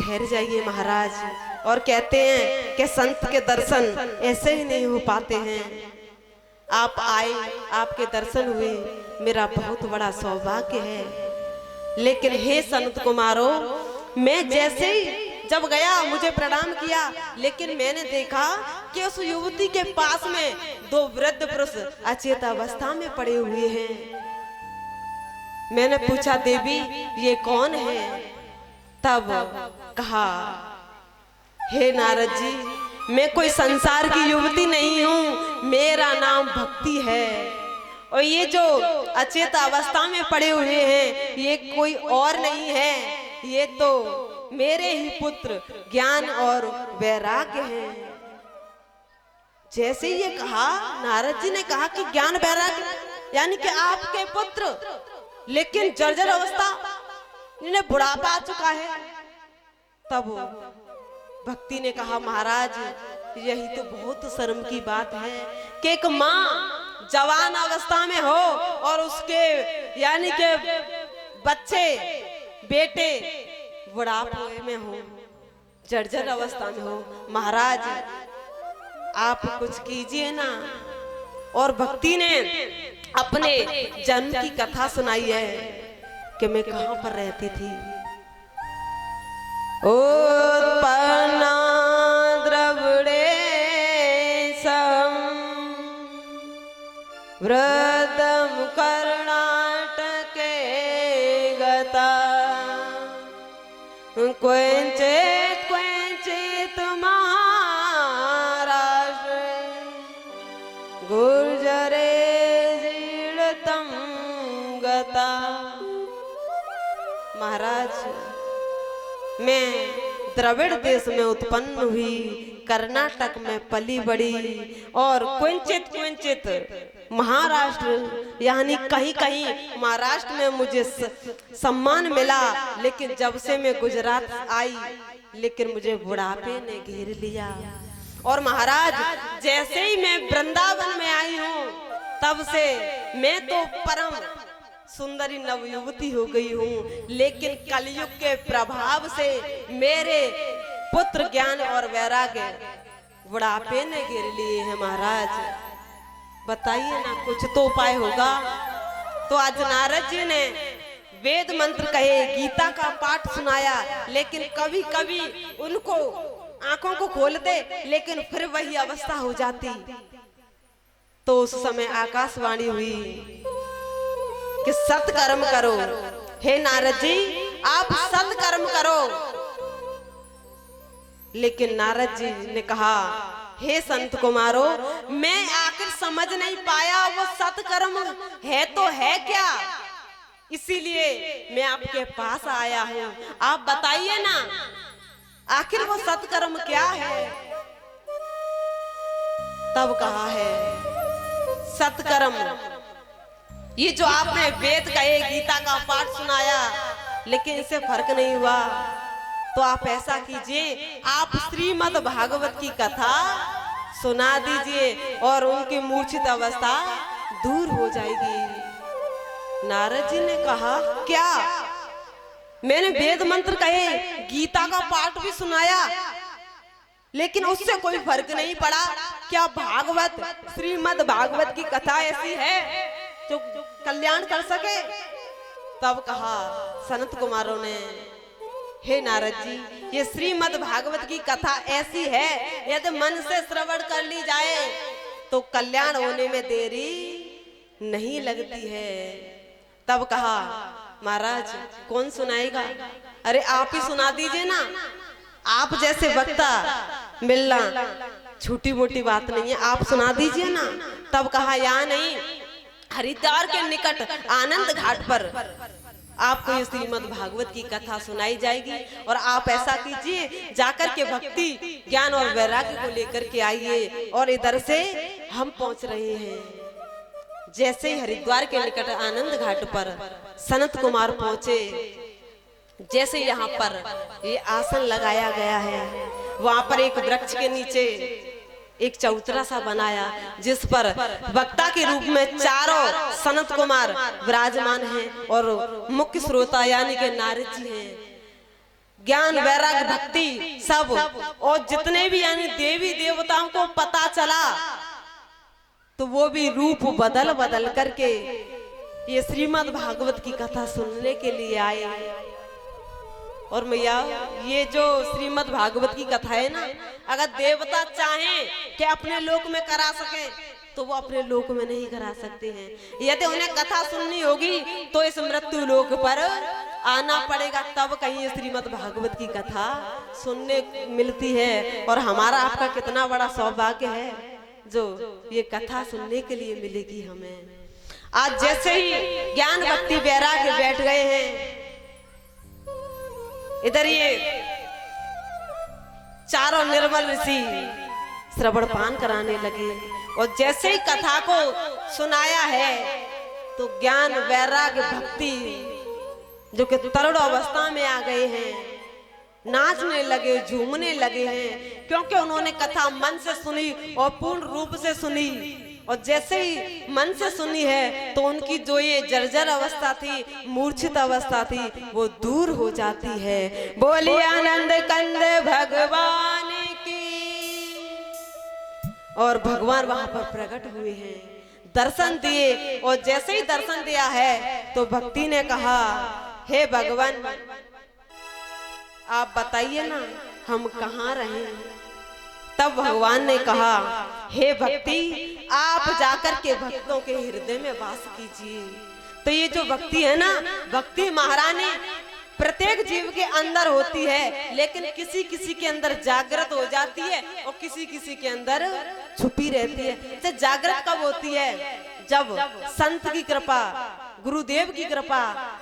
ठहर जाइए महाराज। और कहते हैं कि संत के दर्शन ऐसे ही नहीं हो पाते हैं। आप आए, आपके दर्शन हुए, मेरा बहुत बड़ा सौभाग्य है। लेकिन हे संत कुमारों, मैं जैसे ही जब गया मुझे प्रणाम किया, लेकिन मैंने देखा कि उस युवती के पास में दो वृद्ध पुरुष अचेत अवस्था में पड़े हुए हैं। मैंने पूछा, देवी ये कौन है? तब कहा, हे नारद जी, मैं कोई संसार की युवती नहीं हूँ, मेरा नाम भक्ति है। और ये जो अचेत अवस्था में पड़े हुए हैं ये कोई और नहीं है, ये तो मेरे ही पुत्र ज्ञान और वैराग्य हैं। जैसे ये कहा, नारद जी ने कहा कि ज्ञान वैराग्य यानी कि आपके पुत्र, लेकिन जर्जर अवस्था, इन्हें बुढ़ापा आ चुका है। तब भक्ति ने कहा, महाराज यही तो बहुत शर्म की बात है कि एक माँ जवान अवस्था में हो और उसके यानी के बच्चे बेटे बुढ़ापे में हो, जर्जर अवस्था में हो। महाराज आप कुछ कीजिए ना। और भक्ति ने अपने जन्म की कथा सुनाई है कि मैं कहां पर रहती थी। उत्पन्ना द्रविड़े वृद्धं कर्णाटके गता क्वचित् क्वचित् महाराष्ट्रे गुर्जरे जीर्णतं गता। महाराज मैं द्रविड़ देश में उत्पन्न हुई, कर्नाटक में पली बड़ी, और क्वचित क्वचित महाराष्ट्र यानी कहीं कहीं महाराष्ट्र में मुझे सम्मान मिला। लेकिन जब से मैं गुजरात आई, लेकिन मुझे बुढ़ापे ने घेर लिया। और महाराज जैसे ही मैं वृंदावन में आई हूँ, तब से मैं तो परम सुंदरी नवयुवती हो गई हूँ। लेकिन कलयुग के प्रभाव से मेरे पुत्र ज्ञान और वैराग्य बुढ़ापे ने घेर लिए हैं। महाराज बताइए ना, कुछ तो उपाय होगा। तो आज नारद जी ने वेद मंत्र कहे, गीता का पाठ सुनाया, लेकिन कभी कभी उनको आंखों को खोलते, लेकिन फिर वही अवस्था हो जाती। तो उस समय आकाशवाणी हुई कि सत्कर्म करो। हे नारद जी, आप सत्कर्म करो। लेकिन नारद जी ने कहा, हे संत कुमारों, मैं आखिर समझ नहीं पाया वो सत्कर्म है तो है क्या, इसीलिए मैं आपके पास आया हूँ। आप बताइए ना, आखिर वो सत्कर्म क्या है? तब कहा है, सत्कर्म ये जो आपने वेद कहे, गीता का पाठ सुनाया, लेकिन इससे फर्क नहीं हुआ, तो आप ऐसा कीजिए, आप श्रीमद् भागवत की कथा सुना दीजिए और उनकी मूर्छित अवस्था दूर हो जाएगी। नारद जी ने कहा, क्या? मैंने वेद मंत्र कहे, गीता का पाठ भी सुनाया, लेकिन उससे कोई फर्क नहीं पड़ा। क्या भागवत, श्रीमद् भागवत की कथा ऐसी है जो कल्याण कर सके? तब कहा सनत कुमारों ने, हे नारद जी, ये श्रीमद् भागवत की कथा ऐसी है, यदि मन से श्रवण कर ली जाए तो कल्याण होने में देरी नहीं लगती है। तब कहा, महाराज कौन सुनाएगा? अरे आप ही सुना दीजिए ना, आप जैसे वक्ता मिलना छोटी मोटी बात नहीं है, आप सुना दीजिए ना। तब कहा, यहाँ नहीं, हरिद्वार के निकट आनंद घाट पर आपको ये श्रीमद् भागवत की कथा सुनाई जाएगी। और आप ऐसा कीजिए, जाकर के भक्ति ज्ञान और वैराग्य को लेकर के आइए। और इधर से हम पहुंच रहे हैं। जैसे ही हरिद्वार के निकट आनंद घाट पर सनत कुमार पहुंचे, जैसे यहाँ पर ये आसन लगाया गया है, वहां पर एक वृक्ष के नीचे एक चौतरा सा बनाया, जिस पर वक्ता के रूप में चारों सनत कुमार विराजमान हैं और मुख्य श्रोता यानी के नारद जी हैं। ज्ञान वैराग्य भक्ति सब, और जितने भी यानी देवी देवताओं को पता चला तो वो भी रूप बदल बदल करके ये श्रीमद् भागवत की कथा सुनने के लिए आए। और मैया ये जो श्रीमद् भागवत की कथा है ना, अगर देवता चाहें कि अपने लोक में करा सके तो वो अपने लोक में नहीं करा सकते हैं। यदि उन्हें कथा सुननी होगी तो इस मृत्यु लोक पर आना पड़ेगा, तब कहीं ये श्रीमद् भागवत की कथा सुनने मिलती है। और हमारा आपका कितना बड़ा सौभाग्य है जो ये कथा सुनने के लिए मिलेगी हमें। आज जैसे ही ज्ञान भक्ति वैराग्य बैठ गए हैं, इधर ये चारों निर्मल ऋषि श्रवण पान कराने लगे, और जैसे ही कथा को सुनाया है तो ज्ञान वैराग्य भक्ति जो कि तरुण अवस्था में आ गए हैं, नाचने लगे, झूमने लगे हैं, क्योंकि उन्होंने कथा मन से सुनी और पूर्ण रूप से सुनी। और जैसे ही मन से सुनी है तो उनकी जो ये जर्जर अवस्था थी, मूर्छित अवस्था थी, वो दूर हो जाती है। बोलिए आनंद कंद भगवान की। और भगवान वहां पर प्रकट हुए हैं, दर्शन दिए। और जैसे ही दर्शन दिया है तो भक्ति ने कहा, हे भगवान आप बताइए ना हम कहाँ रहे। तब भगवान ने कहा, हे भक्ति आप जाकर के भक्तों के हृदय में वास कीजिए। तो ये जो भक्ति है ना, भक्ति महारानी प्रत्येक जीव के अंदर होती है, लेकिन किसी किसी के अंदर जागृत हो जाती है और किसी किसी के अंदर छुपी रहती है। तो जागृत कब होती है? जब संत की कृपा, गुरुदेव की कृपा,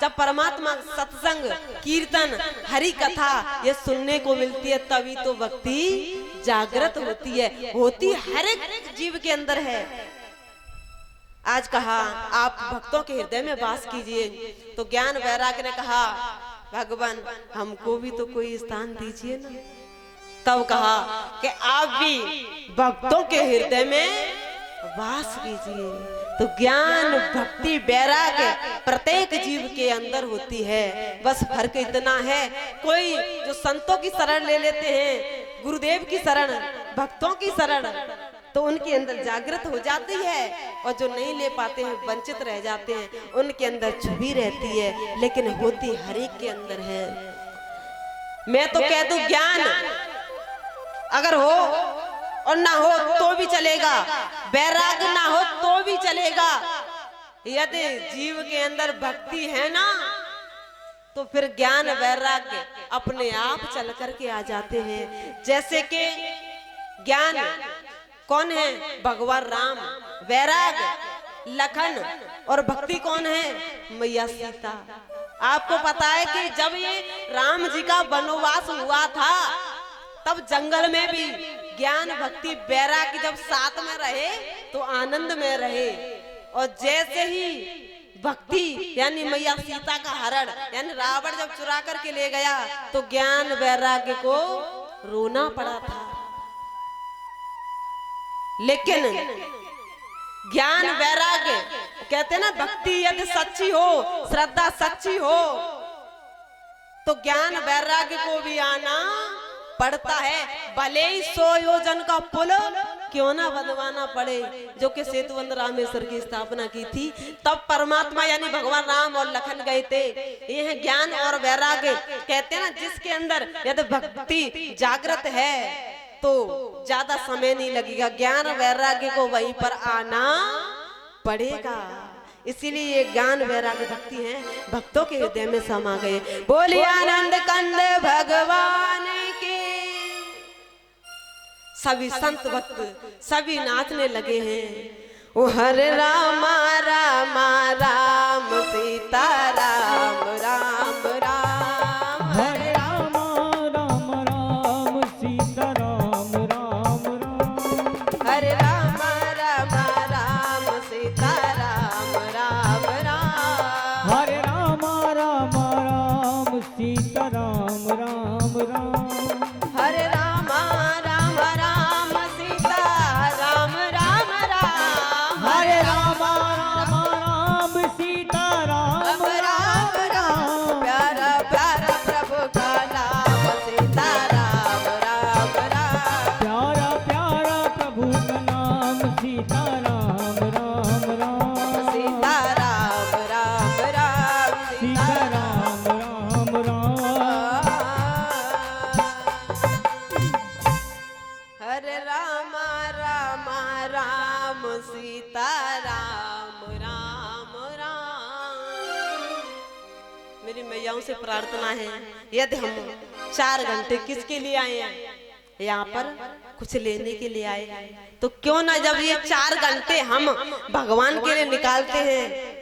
जब परमात्मा सत्संग कीर्तन हरि कथा ये सुनने को मिलती है, तभी तो भक्ति जागृत होती है। होती हर एक जीव के अंदर है। आज कहा आप भक्तों के हृदय में वास कीजिए, तो ज्ञान वैराग्य ने कहा, भगवान हमको भी तो कोई स्थान दीजिए ना। तब कहा कि आप भी भक्तों के हृदय में वास कीजिए। तो ज्ञान भक्ति वैराग्य प्रत्येक जीव के अंदर होती है। बस फर्क इतना है, कोई जो संतों की शरण ले लेते हैं, गुरुदेव की शरण, भक्तों की शरण, तो उनके अंदर जागृत हो जाती है, और जो नहीं ले पाते हैं, वंचित रह जाते हैं, उनके अंदर छुपी रहती है, लेकिन होती हर एक के अंदर है। मैं तो कह दूं ज्ञान अगर हो और ना हो तो भी चलेगा, वैराग्य ना हो तो भी चलेगा। यदि जीव के अंदर भक्ति है ना, तो फिर ज्ञान वैराग्य अपने आप चल करके आ जाते हैं। जैसे कि ज्ञान कौन है? भगवान राम, वैराग्य लखन, और भक्ति कौन है? मैया सीता। आपको पता है कि जब ये राम जी का वनवास हुआ था, तब जंगल में भी ज्ञान भक्ति वैराग्य जब साथ में रहे तो आनंद में रहे। और जैसे ही भक्ति यानी मैया सीता का हरण, यानी रावण जब चुरा करके ले गया, तो ज्ञान वैराग्य को रोना पड़ा था। लेकिन ज्ञान वैराग्य कहते हैं ना, भक्ति यदि सच्ची हो, श्रद्धा सच्ची हो, तो ज्ञान वैराग्य को भी आना पड़ता है। भले ही 100 योजन का पुल क्यों ना बनवाना पड़े, जो कि सेतुबंध रामेश्वर की स्थापना की थी, तब परमात्मा यानी भगवान राम और लखन गए थे। ये है ज्ञान और वैराग्य। कहते हैं ना, जिसके अंदर यदि भक्ति जागृत है तो ज्यादा समय नहीं लगेगा, ज्ञान वैराग्य को वहीं पर आना पड़ेगा। इसीलिए ये ज्ञान वैराग्य भक्ति है, भक्तों के हृदय में समा गए। बोलिए आनंद कंद भगवान की। सभी संत भक्त सभी नाचने लगे हैं। ओ हरे राम राम राम सीता राम राम राम, हरे राम राम राम सीता राम राम राम, हरे राम राम राम सीता राम राम राम, हरे राम राम राम सीता राम राम राम, हरे राम राम राम सीता राम राम राम, हरे राम राम राम सीता राम राम राम। प्यारा प्यारा प्रभु का नाम, सीता राम राम राम। मेरी मैयाओं से प्रार्थना है, यदि हम 4 घंटे किसके लिए आए हैं, यहाँ पर कुछ लेने के लिए आए हैं, तो क्यों ना जब ये 4 घंटे हम भगवान के लिए निकालते हैं